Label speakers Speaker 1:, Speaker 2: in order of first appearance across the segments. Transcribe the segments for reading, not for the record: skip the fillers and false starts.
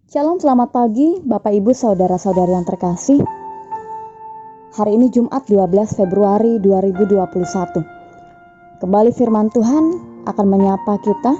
Speaker 1: Shalom, selamat pagi Bapak Ibu Saudara-saudari yang terkasih. Hari ini Jumat 12 Februari 2021. Kembali firman Tuhan akan menyapa kita.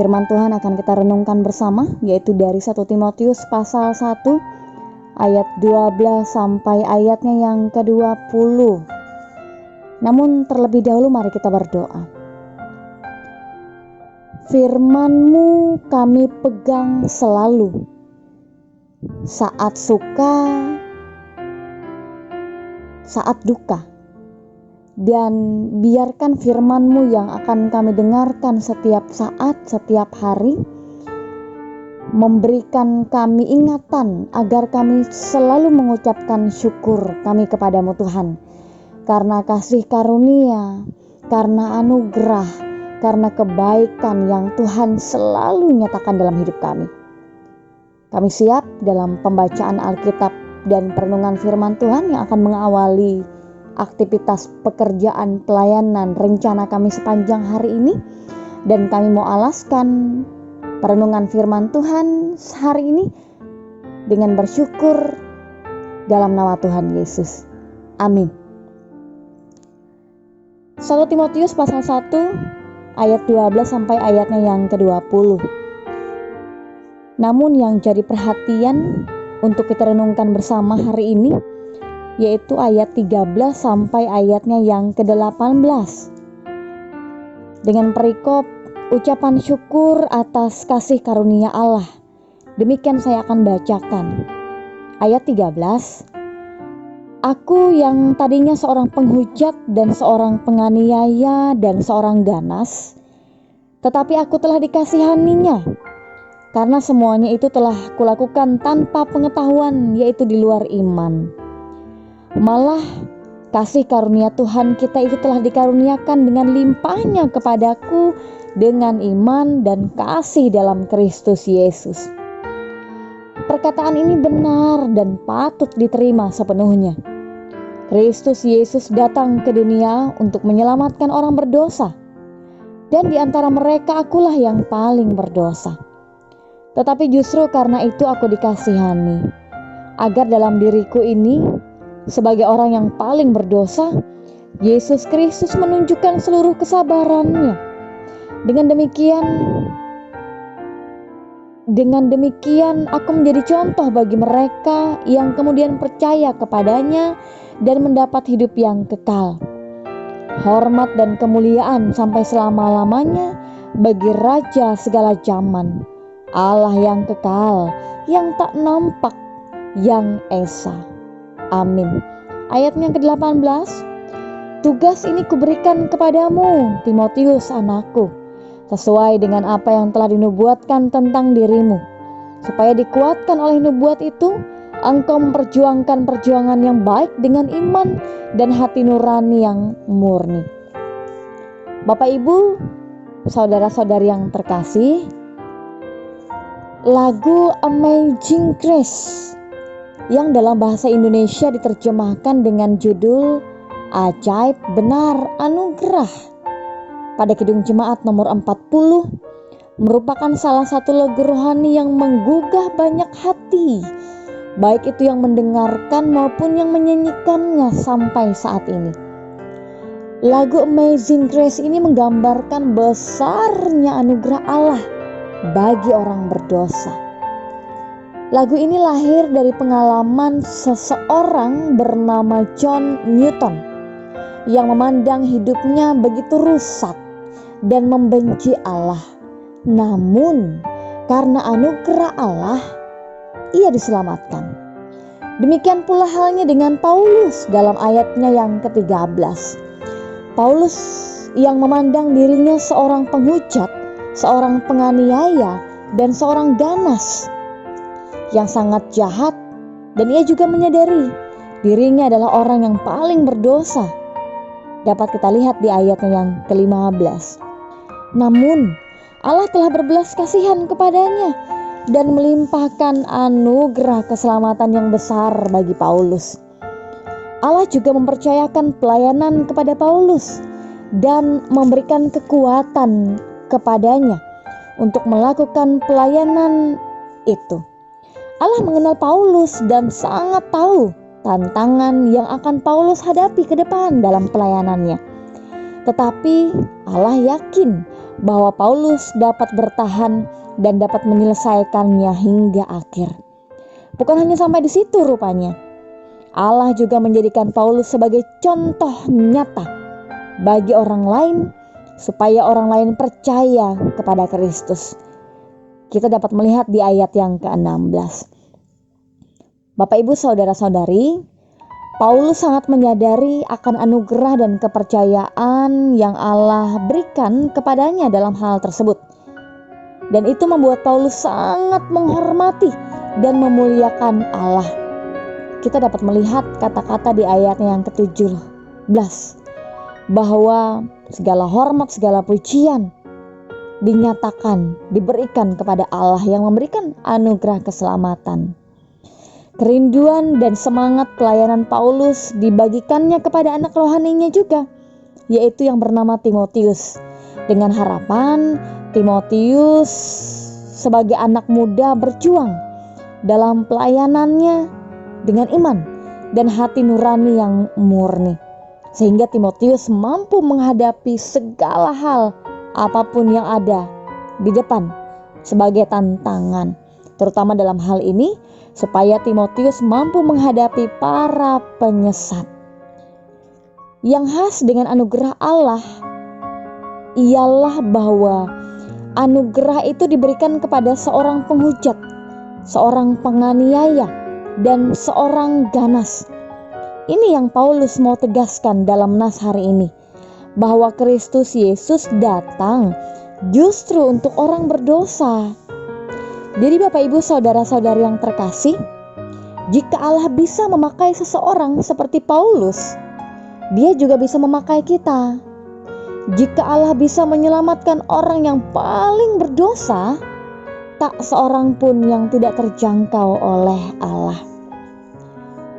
Speaker 1: Firman Tuhan akan kita renungkan bersama, yaitu dari 1 Timotius pasal 1 ayat 12 sampai ayatnya yang ke-20. Namun terlebih dahulu mari kita berdoa. Firman-Mu kami pegang selalu, saat suka, saat duka. Dan biarkan firman-Mu yang akan kami dengarkan setiap saat, setiap hari, memberikan kami ingatan agar kami selalu mengucapkan syukur kami kepadamu Tuhan. Karena kasih karunia, karena anugerah, karena kebaikan yang Tuhan selalu nyatakan dalam hidup kami. Kami siap dalam pembacaan Alkitab dan perenungan firman Tuhan yang akan mengawali aktivitas pekerjaan pelayanan rencana kami sepanjang hari ini. Dan kami mau alaskan perenungan firman Tuhan hari ini dengan bersyukur dalam nama Tuhan Yesus. Amin. 1 Timotius pasal 1 ayat 12 sampai ayatnya yang ke-20. Namun yang jadi perhatian untuk kita renungkan bersama hari ini yaitu ayat 13 sampai ayatnya yang ke-18. Dengan perikop ucapan syukur atas kasih karunia Allah. Demikian saya akan bacakan. Ayat 13. Aku yang tadinya seorang penghujat dan seorang penganiaya dan seorang ganas, tetapi aku telah dikasihaninya, karena semuanya itu telah kulakukan tanpa pengetahuan, yaitu di luar iman. Malah kasih karunia Tuhan kita itu telah dikaruniakan dengan limpahnya kepadaku dengan iman dan kasih dalam Kristus Yesus. Perkataan ini benar dan patut diterima sepenuhnya. Kristus Yesus datang ke dunia untuk menyelamatkan orang berdosa, dan di antara mereka akulah yang paling berdosa. Tetapi justru karena itu aku dikasihani, agar dalam diriku ini, sebagai orang yang paling berdosa, Yesus Kristus menunjukkan seluruh kesabarannya. Dengan demikian aku menjadi contoh bagi mereka yang kemudian percaya kepadanya dan mendapat hidup yang kekal. Hormat dan kemuliaan sampai selama-lamanya bagi Raja segala zaman, Allah yang kekal, yang tak nampak, yang esa. Amin. Ayat yang ke-18. Tugas ini kuberikan kepadamu, Timotius anakku, sesuai dengan apa yang telah dinubuatkan tentang dirimu, supaya dikuatkan oleh nubuat itu, engkau memperjuangkan perjuangan yang baik dengan iman dan hati nurani yang murni. Bapak Ibu, saudara-saudari yang terkasih, lagu Amazing Grace yang dalam bahasa Indonesia diterjemahkan dengan judul Ajaib Benar Anugerah pada Kidung Jemaat nomor 40 merupakan salah satu lagu rohani yang menggugah banyak hati, baik itu yang mendengarkan maupun yang menyanyikannya sampai saat ini. Lagu Amazing Grace ini menggambarkan besarnya anugerah Allah bagi orang berdosa. Lagu ini lahir dari pengalaman seseorang bernama John Newton yang memandang hidupnya begitu rusak dan membenci Allah. Namun karena anugerah Allah, ia diselamatkan. Demikian pula halnya dengan Paulus dalam ayatnya yang ke-13. Paulus yang memandang dirinya seorang penghujat, seorang penganiaya, dan seorang ganas yang sangat jahat, dan ia juga menyadari dirinya adalah orang yang paling berdosa. Dapat kita lihat di ayatnya yang ke-15. Namun Allah telah berbelas kasihan kepadanya dan melimpahkan anugerah keselamatan yang besar bagi Paulus. Allah juga mempercayakan pelayanan kepada Paulus dan memberikan kekuatan kepadanya untuk melakukan pelayanan itu. Allah mengenal Paulus dan sangat tahu tantangan yang akan Paulus hadapi ke depan dalam pelayanannya. Tetapi Allah yakin bahwa Paulus dapat bertahan dan dapat menyelesaikannya hingga akhir. Bukan hanya sampai di situ rupanya. Allah juga menjadikan Paulus sebagai contoh nyata bagi orang lain supaya orang lain percaya kepada Kristus. Kita dapat melihat di ayat yang ke-16. Bapak Ibu saudara-saudari, Paulus sangat menyadari akan anugerah dan kepercayaan yang Allah berikan kepadanya dalam hal tersebut. Dan itu membuat Paulus sangat menghormati dan memuliakan Allah. Kita dapat melihat kata-kata di ayat yang ke-17 bahwa segala hormat, segala pujian dinyatakan, diberikan kepada Allah yang memberikan anugerah keselamatan. Kerinduan dan semangat pelayanan Paulus dibagikannya kepada anak rohaninya juga, yaitu yang bernama Timotius. Dengan harapan Timotius sebagai anak muda berjuang dalam pelayanannya dengan iman dan hati nurani yang murni, sehingga Timotius mampu menghadapi segala hal apapun yang ada di depan sebagai tantangan, terutama dalam hal ini supaya Timotius mampu menghadapi para penyesat. Yang khas dengan anugerah Allah ialah bahwa anugerah itu diberikan kepada seorang penghujat, seorang penganiaya, dan seorang ganas. Ini yang Paulus mau tegaskan dalam nas hari ini, bahwa Kristus Yesus datang justru untuk orang berdosa. Jadi Bapak Ibu saudara-saudari yang terkasih, jika Allah bisa memakai seseorang seperti Paulus, Dia juga bisa memakai kita. Jika Allah bisa menyelamatkan orang yang paling berdosa, tak seorang pun yang tidak terjangkau oleh Allah.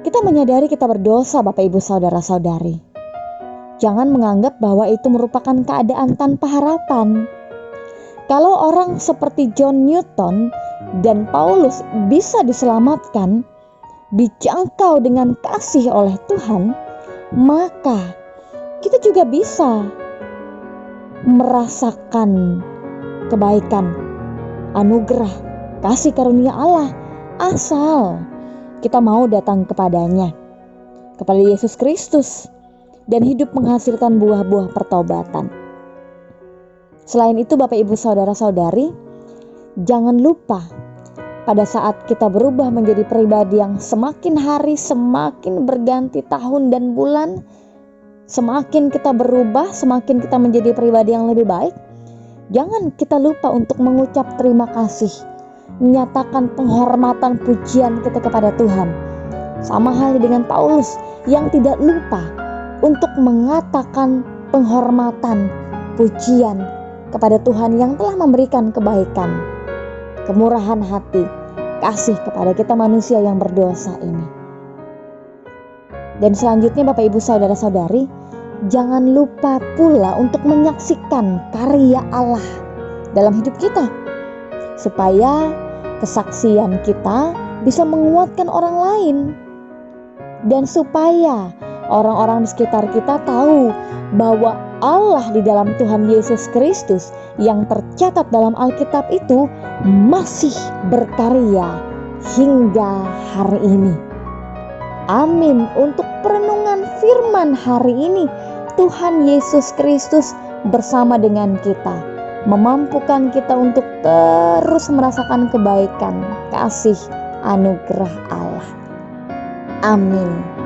Speaker 1: Kita menyadari kita berdosa Bapak Ibu saudara-saudari. Jangan menganggap bahwa itu merupakan keadaan tanpa harapan. Kalau orang seperti John Newton dan Paulus bisa diselamatkan, dijangkau dengan kasih oleh Tuhan, maka kita juga bisa merasakan kebaikan, anugerah, kasih karunia Allah, asal kita mau datang kepadanya, kepada Yesus Kristus, dan hidup menghasilkan buah-buah pertobatan. Selain itu Bapak Ibu saudara-saudari, jangan lupa pada saat kita berubah menjadi pribadi yang semakin hari semakin berganti tahun dan bulan, semakin kita berubah, semakin kita menjadi pribadi yang lebih baik, jangan kita lupa untuk mengucap terima kasih, menyatakan penghormatan pujian kita kepada Tuhan. Sama halnya dengan Paulus yang tidak lupa untuk mengatakan penghormatan, pujian kepada Tuhan yang telah memberikan kebaikan, kemurahan hati, kasih kepada kita manusia yang berdosa ini. Dan selanjutnya Bapak Ibu saudara-saudari, jangan lupa pula untuk menyaksikan karya Allah dalam hidup kita, supaya kesaksian kita bisa menguatkan orang lain, dan supaya orang-orang di sekitar kita tahu bahwa Allah di dalam Tuhan Yesus Kristus yang tercatat dalam Alkitab itu masih berkarya hingga hari ini. Amin. Untuk perenungan firman hari ini, Tuhan Yesus Kristus bersama dengan kita, memampukan kita untuk terus merasakan kebaikan, kasih, anugerah Allah. Amin.